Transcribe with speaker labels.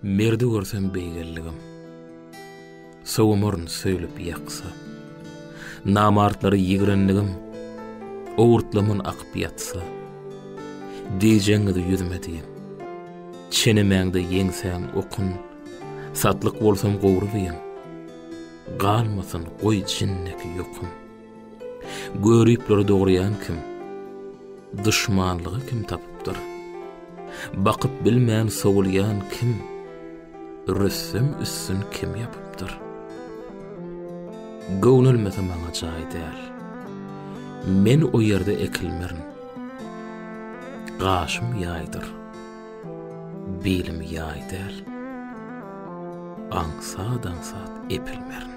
Speaker 1: Merdi görsem beýgelligim. Sowumorun söýlep ýaksa. Namartlary ýigrenligim. Owurtlamyn akyp ýatsa. Diýjeňdi ýüzüme diýen. Çenemäňde ýeňsäň okun. Satlyk bolsam gowrubyň. Galmasyn goý jinneki ýokum. Görüpleri dogruyan kim? Düşmanlygy kim tapypdyr? Bakyp bilmän sowulýan kim? Rüssüm üssün kim ýapypdyr? Göwnülmese maňa jaý däl. Men o ýerde ekilmerin. Gaşym ýaýdyr. Bilim ýaý däl. Aňsat epilmerin.